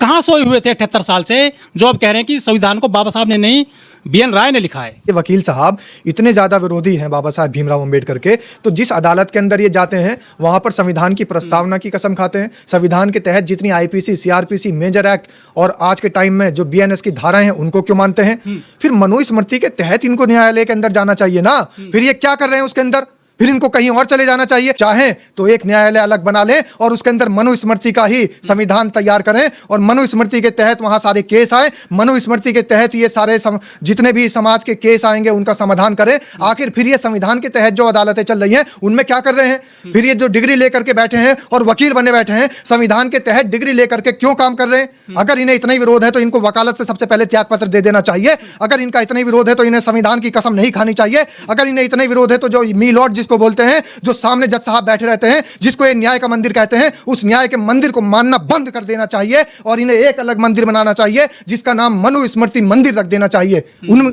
कहाँ सोए हुए थे 78 साल से, जो अब कह रहे हैं कि संविधान को बाबा साहब ने नहीं, BN राय ने लिखा है। ये वकील साहब इतने ज़्यादा विरोधी हैं बाबा साहब भीमराव अंबेडकर के, तो जिस अदालत के अंदर ये जाते हैं वहाँ पर संविधान की प्रस्तावना की कसम खाते हैं। संविधान के तहत जितनी IPC, CRPC, मेजर एक्ट और आज के टाइम में जो BNS की धाराएं हैं उनको क्यों मानते हैं? फिर मनुस्मृति के तहत इनको न्यायालय के अंदर जाना चाहिए ना। फिर ये क्या कर रहे हैं उसके अंदर? फिर इनको कहीं और चले जाना चाहिए। चाहें तो एक न्यायालय अलग बना लें और उसके अंदर मनुस्मृति का ही संविधान तैयार करें और मनुस्मृति के तहत वहां सारे केस आए, मनुस्मृति के तहत ये सारे जितने भी समाज के केस आएंगे उनका समाधान करें। आखिर फिर ये संविधान के तहत जो अदालतें चल रही हैं उनमें क्या कर रहे हैं? फिर ये जो डिग्री लेकर के बैठे हैं और वकील बने बैठे हैं, संविधान के तहत डिग्री लेकर के क्यों काम कर रहे हैं? अगर इन्हें इतना ही विरोध है तो इनको वकालत से सबसे पहले त्याग पत्र दे देना चाहिए। अगर इनका इतना ही विरोध है तो इन्हें संविधान की कसम नहीं खानी चाहिए। अगर इन्हें इतना ही विरोध है तो जो मी लॉर्ड जिसको बोलते हैं, जो सामने जज साहब बैठे रहते हैं, जिसको ये न्याय का मंदिर कहते हैं, उस न्याय के मंदिर को मानना बंद कर देना चाहिए और इन्हें एक अलग मंदिर बनाना चाहिए जिसका नाम मनुस्मृति मंदिर रख देना चाहिए।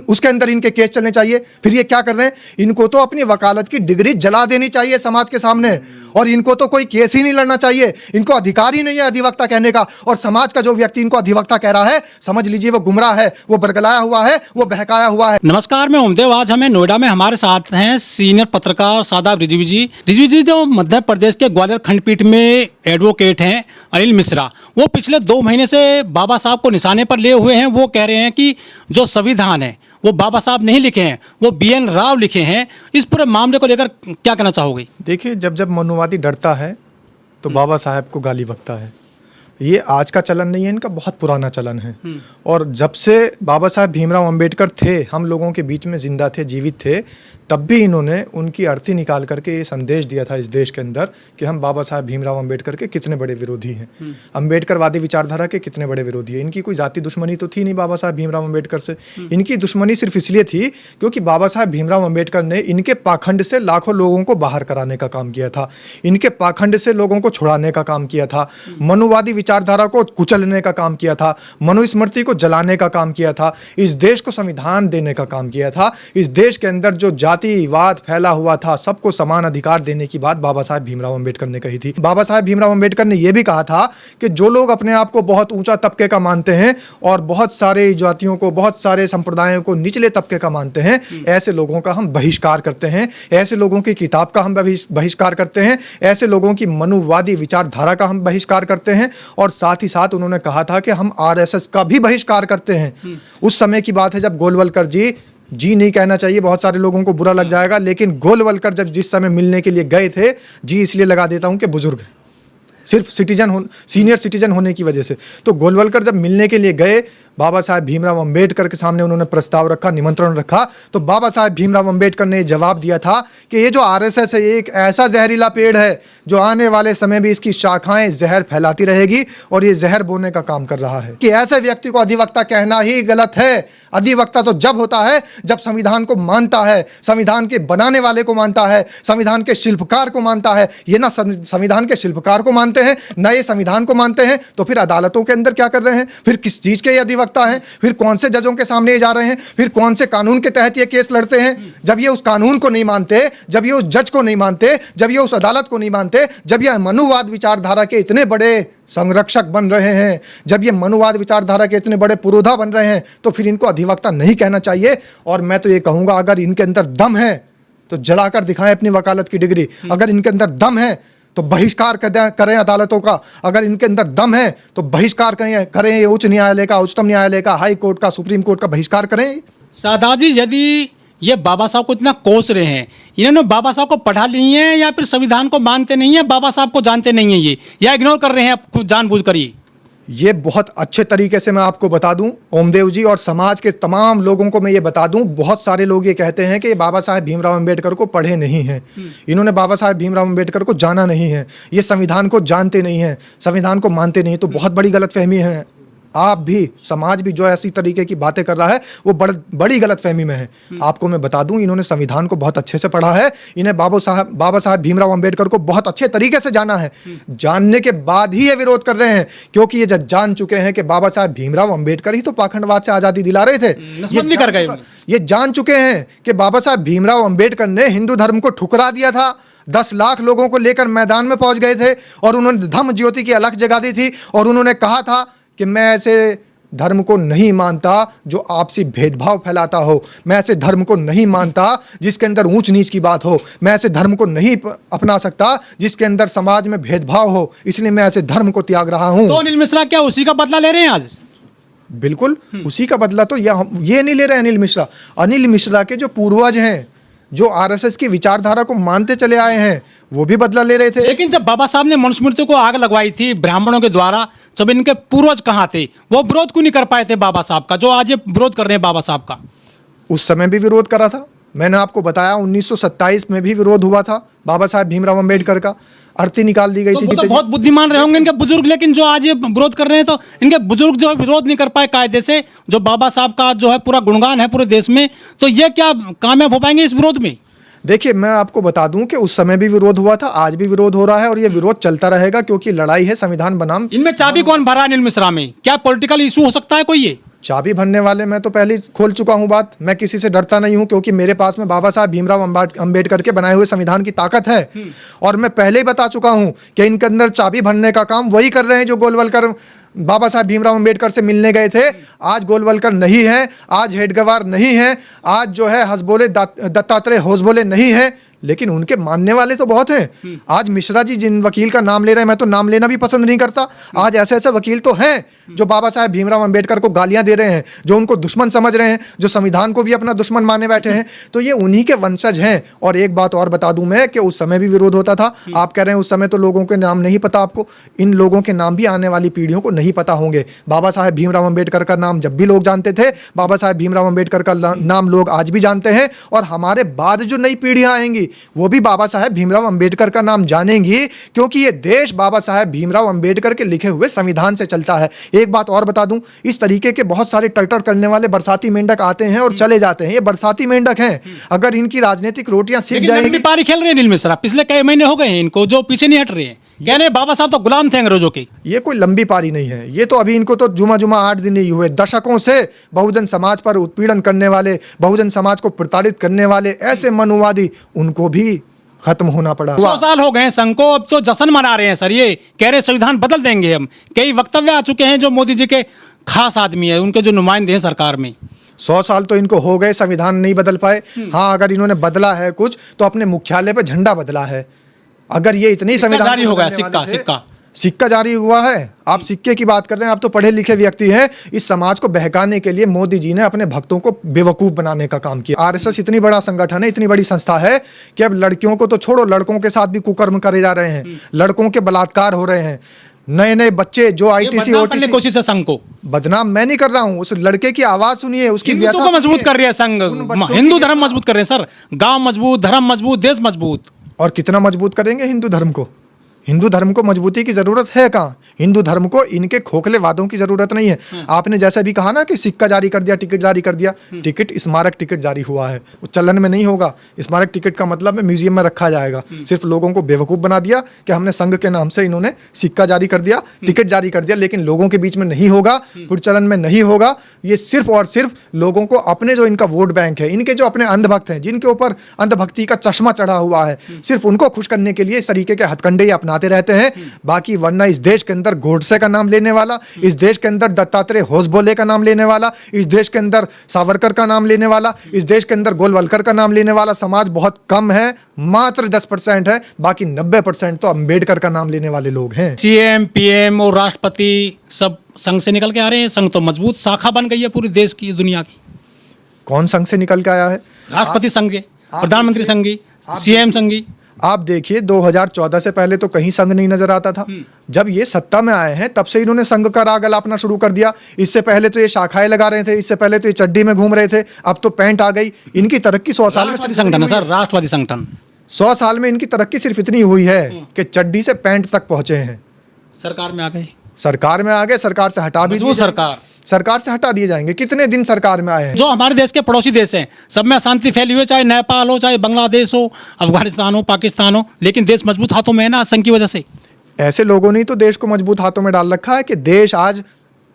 उसके अंदर इनके केस चलने चाहिए। फिर ये क्या कर रहे हैं? इनको तो अपनी वकालत की डिग्री जला देनी चाहिए समाज के सामने और इनको तो कोई केस ही नहीं लड़ना चाहिए। इनको अधिकार ही नहीं है अधिवक्ता कहने का। और समाज का जो व्यक्ति इनको अधिवक्ता कह रहा है, समझ लीजिए वो गुमराह है, वो बरगलाया हुआ है, वो बहकाया हुआ है। नमस्कार, मैं ओमदेव। आज हमें नोएडा में हमारे साथ हैं सीनियर पत्रकार शादाब रिजवी जी। रिजवी जी जो मध्य प्रदेश के ग्वालियर खंडपीठ में एडवोकेट हैं, अनिल मिश्रा, वो पिछले 2 महीने से बाबा साहब को निशाने पर लिए हुए हैं। वो कह रहे हैं कि जो संविधान है वो बाबा साहब नहीं लिखे हैं, वो BN राव लिखे हैं। इस पूरे मामले को लेकर क्या कहना चाहोगे? देखिए, जब मनुवादी डरता है तो बाबा साहब को गाली बकता है। ये आज का चलन नहीं है, इनका बहुत पुराना चलन है। और जब से बाबा साहब भीमराव अंबेडकर थे, हम लोगों के बीच में जिंदा थे, जीवित थे, तब भी इन्होंने उनकी अर्थी निकाल करके ये संदेश दिया था इस देश के अंदर कि हम बाबा साहब भीमराव अंबेडकर के कितने बड़े विरोधी हैं, अंबेडकरवादी विचारधारा के कितने बड़े विरोधी हैं। इनकी कोई जाति दुश्मनी तो थी नहीं बाबा साहब भीमराव अंबेडकर से। इनकी दुश्मनी सिर्फ इसलिए थी क्योंकि बाबा साहब भीमराव अंबेडकर ने इनके पाखंड से लाखों लोगों को बाहर कराने का काम किया था, इनके पाखंड से लोगों को छुड़ाने का काम किया था, मनुवादी विचारधारा को कुचलने का काम किया था, मनुस्मृति को जलाने का काम किया था, इस देश को संविधान देने का काम किया था। इस देश के अंदर जो जातिवाद फैला हुआ था, सबको समान अधिकार देने की बात बाबा साहब भीमराव अंबेडकर ने कही थी। बाबा साहब भीमराव अंबेडकर ने यह भी कहा था कि जो लोग अपने आप को बहुत ऊंचा तबके का मानते हैं और बहुत सारे जातियों को, बहुत सारे संप्रदायों को निचले तबके का मानते हैं, ऐसे लोगों का हम बहिष्कार करते हैं, ऐसे लोगों की किताब का हम बहिष्कार करते हैं, ऐसे लोगों की मनुवादी विचारधारा का हम बहिष्कार करते हैं। और साथ ही साथ उन्होंने कहा था कि हम RSS का भी बहिष्कार करते हैं। उस समय की बात है जब गोलवलकर जी नहीं कहना चाहिए, बहुत सारे लोगों को बुरा लग जाएगा, लेकिन गोलवलकर जब जिस समय मिलने के लिए गए थे, जी इसलिए लगा देता हूं कि बुजुर्ग हैं, सिर्फ सीनियर सिटीजन होने की वजह से। तो गोलवलकर जब मिलने के लिए गए, बाबा साहब भीमराव अंबेडकर के सामने उन्होंने प्रस्ताव रखा, निमंत्रण रखा, तो बाबा साहब भीमराव अंबेडकर ने जवाब दिया था कि ये जो RSS है ये एक ऐसा जहरीला पेड़ है जो आने वाले समय में इसकी शाखाएं जहर फैलाती रहेगी और ये जहर बोने का काम कर रहा है। कि ऐसे व्यक्ति को अधिवक्ता कहना ही गलत है। अधिवक्ता तो जब होता है जब संविधान को मानता है, संविधान के बनाने वाले को मानता है, संविधान के शिल्पकार को मानता है। ये ना संविधान के शिल्पकार को मानते हैं, ना ये संविधान को मानते हैं, तो फिर अदालतों के अंदर क्या कर रहे हैं? फिर किस चीज के अधिवक्ता हैं? फिर कौन से जजों के सामने ये जा रहे हैं? फिर कौन से कानून के तहत ये केस लड़ते हैं? जब ये उस कानून को नहीं मानते, जब ये उस जज को नहीं मानते, जब ये उस अदालत को नहीं मानते, जब ये मनुवाद विचारधारा के इतने बड़े संरक्षक बन रहे हैं, जब ये मनुवाद विचारधारा के इतने बड़े पुरोधा बन रहे हैं, तो फिर इनको अधिवक्ता नहीं कहना चाहिए। और मैं तो ये कहूंगा, अगर इनके अंदर दम है तो जलाकर दिखाएं अपनी वकालत की डिग्री। अगर इनके अंदर दम है तो बहिष्कार करें अदालतों का। अगर इनके अंदर दम है तो बहिष्कार करें ये उच्च न्यायालय का, उच्चतम न्यायालय का, हाई कोर्ट का, सुप्रीम कोर्ट का बहिष्कार करें। शादाब जी, यदि ये बाबा साहब को इतना कोस रहे हैं, इन्होंने बाबा साहब को पढ़ा नहीं है या फिर संविधान को मानते नहीं है, बाबा साहब को जानते नहीं है ये, या इग्नोर कर रहे हैं जानबूझकर? ये बहुत अच्छे तरीके से मैं आपको बता दूं ओमदेव जी, और समाज के तमाम लोगों को मैं ये बता दूं, बहुत सारे लोग ये कहते हैं कि बाबा साहब भीमराव अंबेडकर को पढ़े नहीं हैं, इन्होंने बाबा साहब भीमराव अंबेडकर को जाना नहीं है, ये संविधान को जानते नहीं हैं, संविधान को मानते नहीं। तो बहुत बड़ी गलतफहमी है। आप भी, समाज भी जो ऐसी तरीके की बातें कर रहा है वो बड़ी गलतफहमी में है। आपको मैं बता दूं, इन्होंने संविधान को बहुत अच्छे से पढ़ा है, इन्हें बाबा साहब भीमराव अंबेडकर को बहुत अच्छे तरीके से जाना है। जानने के बाद ही ये विरोध कर रहे हैं, क्योंकि ये जब जान चुके हैं कि बाबा साहब भीमराव अंबेडकर ही तो पाखंडवाद से आजादी दिला रहे थे, ये जान चुके हैं कि बाबा साहब भीमराव अंबेडकर ने हिंदू धर्म को ठुकरा दिया था, 10 लाख लोगों को लेकर मैदान में पहुंच गए थे और उन्होंने धम्म ज्योति की अलख जगा दी थी और उन्होंने कहा था कि मैं ऐसे धर्म को नहीं मानता जो आपसी भेदभाव फैलाता हो, मैं ऐसे धर्म को नहीं मानता जिसके अंदर ऊंच नीच की बात हो, मैं ऐसे धर्म को नहीं अपना सकता जिसके अंदर समाज में भेदभाव हो, इसलिए मैं ऐसे धर्म को त्याग रहा हूं। तो अनिल मिश्रा क्या उसी का बदला ले रहे हैं आज? बिल्कुल उसी का बदला तो ये नहीं ले रहे अनिल मिश्रा। अनिल मिश्रा के जो पूर्वज हैं, जो आरएसएस की विचारधारा को मानते चले आए हैं, वो भी बदला ले रहे थे। लेकिन जब बाबा साहब ने मनुस्मृति को आग लगवाई थी ब्राह्मणों के द्वारा, जब इनके पूर्वज कहाँ थे, वो विरोध क्यों नहीं कर पाए थे बाबा साहब का, जो आज ये विरोध कर रहे हैं बाबा साहब का? उस समय भी विरोध करा था, मैंने आपको बताया 1927 में भी विरोध हुआ था बाबा साहब भीमराव अंबेडकर का, अर्थी निकाल दी गई थी। तो बहुत बुद्धिमान रहे होंगे इनके बुजुर्ग, लेकिन जो आज ये विरोध कर रहे हैं तो इनके बुजुर्ग जो विरोध नहीं कर पाए कायदे से, जो बाबा साहब का जो है पूरा गुणगान है पूरे देश में, तो ये क्या कामयाब हो पाएंगे इस विरोध में? देखिए, मैं आपको बता दूं कि उस समय भी विरोध हुआ था, आज भी विरोध हो रहा है और ये विरोध चलता रहेगा, क्योंकि लड़ाई है संविधान बनाम। इनमें चाबी कौन भरा अनिल मिश्रा में? क्या पॉलिटिकल इशू हो सकता है कोई? ये चाबी भरने वाले मैं तो पहले ही खोल चुका हूं बात, मैं किसी से डरता नहीं हूं, क्योंकि मेरे पास में बाबा साहब भीमराव अंबेडकर के बनाए हुए संविधान की ताकत है। और मैं पहले ही बता चुका हूं कि इनके अंदर चाबी भरने का काम वही कर रहे हैं जो गोलवलकर बाबा साहब भीमराव अंबेडकर से मिलने गए थे। आज गोलवलकर नहीं है, आज हेडगेवार नहीं है, आज जो है हसबोले दत्तात्रेय होसबोले नहीं है, लेकिन उनके मानने वाले तो बहुत हैं। आज मिश्रा जी जिन वकील का नाम ले रहे हैं, मैं तो नाम लेना भी पसंद नहीं करता, आज ऐसे ऐसे वकील तो हैं जो बाबा साहब भीमराव अंबेडकर को गालियां दे रहे हैं, जो उनको दुश्मन समझ रहे हैं, जो संविधान को भी अपना दुश्मन माने बैठे हैं, तो ये उन्हीं के वंशज हैं। और एक बात और बता दूं मैं कि उस समय भी विरोध होता था। आप कह रहे हैं उस समय तो लोगों के नाम नहीं पता आपको, इन लोगों के नाम भी आने वाली पीढ़ियों को नहीं पता होंगे। बाबा साहब भीमराव अंबेडकर का नाम जब भी लोग जानते थे, बाबा साहब भीमराव अंबेडकर का नाम लोग आज भी जानते हैं, और हमारे बाद जो नई पीढ़ियां आएंगी वो भी बाबा साहब भीमराव अंबेडकर का नाम जानेंगी, क्योंकि ये देश बाबा साहब भीमराव अंबेडकर के लिखे हुए संविधान से चलता है। एक बात और बता दूं, इस तरीके के बहुत सारे टटर करने वाले बरसाती मेंढक आते हैं और चले जाते हैं, ये बरसाती मेंढक हैं। अगर इनकी राजनीतिक रोटियां सीख जाएंगी। पारी खेल रहे हैं अनिल मिश्रा, पिछले कई महीने हो गए हैं इनको, जो पीछे नहीं हट रहे हैं, कह रहे बाबा साहब तो गुलाम थे अंग्रेजों के। ये कोई लंबी पारी नहीं है, ये तो अभी इनको तो जुमा 8 दिन ही हुए। दशकों से बहुजन समाज पर उत्पीड़न करने वाले, बहुजन समाज को प्रताड़ित करने वाले ऐसे मनुवादी, उनको भी खत्म होना पड़ा। 100 साल हो गए संघ को, अब तो जश्न मना रहे हैं सर, ये कह रहे संविधान बदल देंगे हम। कई वक्तव्य आ चुके हैं जो मोदी जी के खास आदमी है, उनके जो नुमाइंदे हैं सरकार में। 100 साल तो इनको हो गए, संविधान नहीं बदल पाए। हाँ, अगर इन्होंने बदला है कुछ तो अपने मुख्यालय पे झंडा बदला है। अगर ये इतनी संविधान जारी हो गया, सिक्का जारी हुआ है। आप सिक्के की बात कर रहे हैं, आप तो पढ़े लिखे व्यक्ति हैं। इस समाज को बहकाने के लिए मोदी जी ने अपने भक्तों को बेवकूफ बनाने का काम किया। आरएसएस इतनी बड़ा संगठन है, इतनी बड़ी संस्था है कि अब लड़कियों को तो छोड़ो, लड़कों के साथ भी कुकर्म करे जा रहे हैं, लड़कों के बलात्कार हो रहे हैं। नए नए बच्चे जो आईटीसी ओटीसी कोशिश है संघ को बदनाम मैं नहीं कर रहा हूं, उस लड़के की आवाज सुनिए, उसकी व्यथा को मजबूत कर रही है संघ। हिंदू धर्म मजबूत कर रहे हैं सर, गांव मजबूत, धर्म मजबूत, देश मजबूत। और कितना मजबूत करेंगे हिंदू धर्म को? हिंदू धर्म को मजबूती की जरूरत है कहाँ? हिंदू धर्म को इनके खोखले वादों की जरूरत नहीं है। आपने जैसे भी कहा ना कि सिक्का जारी कर दिया, टिकट जारी कर दिया, टिकट स्मारक टिकट जारी हुआ है, वो चलन में नहीं होगा। स्मारक टिकट का मतलब है म्यूजियम में रखा जाएगा। सिर्फ लोगों को बेवकूफ बना दिया कि हमने संघ के नाम से इन्होंने सिक्का जारी कर दिया, टिकट जारी कर दिया, लेकिन लोगों के बीच में नहीं होगा, प्रचलन में नहीं होगा। ये सिर्फ और सिर्फ लोगों को अपने जो इनका वोट बैंक है, इनके जो अपने अंधभक्त हैं, जिनके ऊपर अंधभक्ति का चश्मा चढ़ा हुआ है, सिर्फ उनको खुश करने के लिए इस तरीके के हथकंडे अपनाते रहते हैं। बाकी वरना इस देश के अंदर गोडसे का नाम लेने वाला, इस देश के अंदर दत्तात्रेय होसबोले का नाम लेने वाला, इस देश के अंदर सावरकर का नाम लेने वाला, इस देश के अंदर गोलवलकर का नाम लेने वाला समाज बहुत कम है, मात्र 10% है। बाकी 90% तो अंबेडकर का नाम लेने वाले लोग हैं। सीएम, पीएम और राष्ट्रपति सब संघ से निकल के आ रहे हैं। संघ तो मजबूत शाखा बन गई है पूरी देश की, दुनिया की। कौन संघ से निकल के आया है? राष्ट्रपति संघ, प्रधानमंत्री संघ, सीएम संघ। आप देखिए 2014 से पहले तो कहीं संघ नहीं नजर आता था। जब ये सत्ता में आए हैं तब से इन्होंने संघ का राग अलापना शुरू कर दिया। इससे पहले तो ये शाखाएं लगा रहे थे, इससे पहले तो ये चड्डी में घूम रहे थे, अब तो पैंट आ गई। इनकी तरक्की 100 साल में संगठन है सर, राष्ट्रवादी संगठन। 100 साल में इनकी तरक्की सिर्फ इतनी हुई है कि चड्डी से पैंट तक पहुंचे हैं। सरकार में आ गए, सरकार में आ गए, सरकार से हटा भी दिए, सरकार से हटा दिए जाएंगे। कितने दिन सरकार में आए हैं? जो हमारे देश के पड़ोसी देश हैं, सब में अशांति फैली हुई है, चाहे नेपाल हो, चाहे बांग्लादेश हो, अफगानिस्तान हो, पाकिस्तान हो, लेकिन देश मजबूत हाथों में है ना संघ की वजह से। ऐसे लोगों ने तो देश को मजबूत हाथों में डाल रखा है कि देश आज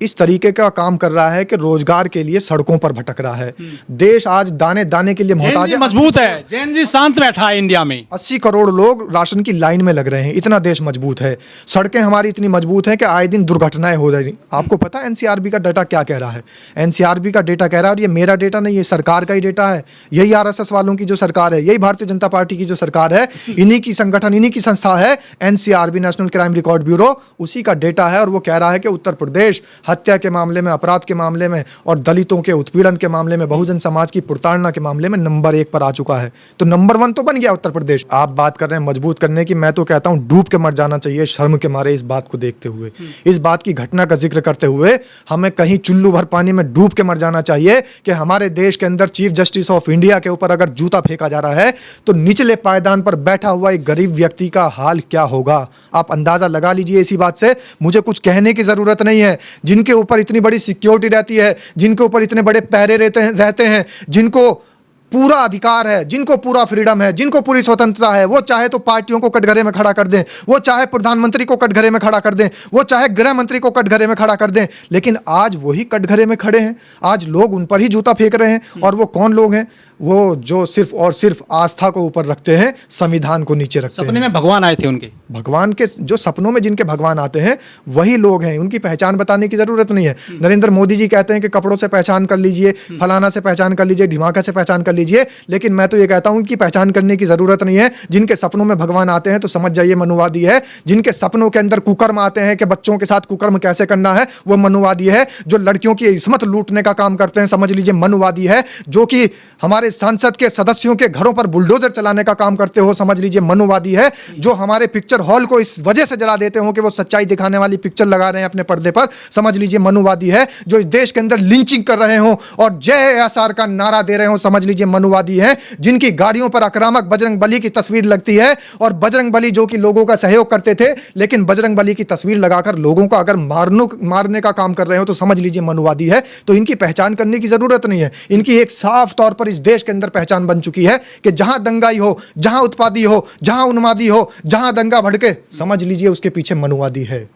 इस तरीके का काम कर रहा है कि रोजगार के लिए सड़कों पर भटक रहा है। देश आज दाने दाने के लिए जैन मोहताज जी है। मजबूत है, जैन जी शांत बैठा है इंडिया में। 80 करोड़ लोग राशन की लाइन में लग रहे हैं, इतना देश मजबूत है। सड़कें हमारी इतनी मजबूत हैं कि आए दिन दुर्घटनाएं हो रही। आपको पता है एनसीआरबी का डाटा क्या कह रहा है? एनसीआरबी का डेटा कह रहा है, और ये मेरा डेटा नहीं, ये सरकार का ही डेटा है। यही आरएसएस वालों की जो सरकार है, यही भारतीय जनता पार्टी की जो सरकार है, इन्हीं की संगठन, इन्हीं की संस्था है NCRB, national crime record bureau. उसी का डेटा है और वो कह रहा है कि उत्तर प्रदेश हत्या के मामले में, अपराध के मामले में और दलितों के उत्पीड़न के मामले में, बहुजन समाज की प्रताड़ना के मामले में नंबर 1 पर आ चुका है। तो नंबर 1 तो बन गया उत्तर प्रदेश। आप बात कर रहे हैं मजबूत करने की, मैं तो कहता हूं डूब के मर जाना चाहिए शर्म के मारे। इस बात को देखते हुए, इस बात की घटना का जिक्र करते हुए हमें कहीं चुल्लू भर पानी में डूब के मर जाना चाहिए कि हमारे देश के अंदर चीफ जस्टिस ऑफ इंडिया के ऊपर अगर जूता फेंका जा रहा है तो निचले पायदान पर बैठा हुआ एक गरीब व्यक्ति का हाल क्या होगा। आप अंदाजा लगा लीजिए इसी बात से। मुझे कुछ कहने की जरूरत नहीं है। जिनके ऊपर इतनी बड़ी सिक्योरिटी रहती है, जिनके ऊपर इतने बड़े पहरे रहते हैं, जिनको पूरा अधिकार है, जिनको पूरा फ्रीडम है, जिनको पूरी स्वतंत्रता है, वो चाहे तो पार्टियों को कटघरे में खड़ा कर दें, वो चाहे प्रधानमंत्री को कटघरे में खड़ा कर दें, वो चाहे गृह मंत्री को कटघरे में खड़ा कर दें। लेकिन आज वही कटघरे में खड़े हैं, आज लोग उन पर ही जूता फेंक रहे हैं। और वो कौन लोग हैं? वो जो सिर्फ और सिर्फ आस्था को ऊपर रखते हैं, संविधान को नीचे रखते हैं। सपने में भगवान आए थे उनके, भगवान के जो सपनों में जिनके भगवान आते हैं वही लोग हैं। उनकी पहचान बताने की जरूरत नहीं है। नरेंद्र मोदी जी कहते हैं कि कपड़ों से पहचान कर लीजिए, फलाना से पहचान कर लीजिए, ढिमाका से पहचान कर लीजिए। लेकिन मैं तो ये कहता हूं कि पहचान करने की जरूरत नहीं है। जिनके सपनों में भगवान आते हैं तो समझ जाइए मनुवादी है। जिनके सपनों के अंदर कुकर्म आते हैं कि बच्चों के साथ कुकर्म कैसे करना है, वो मनुवादी है। जो लड़कियों की इस्मत लूटने का काम करते हैं, समझ लीजिए मनुवादी है। जो कि हमारे संसद के सदस्यों के घरों पर बुलडोजर चलाने का काम करते हो, समझ लीजिए मनुवादी है। जो हमारे पिक्चर हॉल को इस वजह से जला देते हो कि वो सच्चाई दिखाने वाली पिक्चर लगा रहे हैं अपने पर्दे पर, समझ लीजिए मनुवादी है। जो इस देश के अंदर लिंचिंग कर रहे हो और जय एसआर का नारा दे रहे हो, समझ लीजिए मनुवादी है। जिनकी गाड़ियों पर आक्रामक बजरंग बली की तस्वीर लगती है और बजरंग बली जो कि लोगों का सहयोग करते थे, लेकिन बजरंग बली की तस्वीर लगाकर लोगों का अगर मारने का काम कर रहे हो तो समझ लीजिए मनुवादी है। तो इनकी पहचान करने की जरूरत नहीं है। इनकी एक साफ तौर पर इस देश के अंदर पहचान बन चुकी है कि जहां दंगाई हो, जहां उत्पादी हो, जहां उन्मादी हो, जहां दंगा भड़के, समझ लीजिए उसके पीछे मनुवादी है।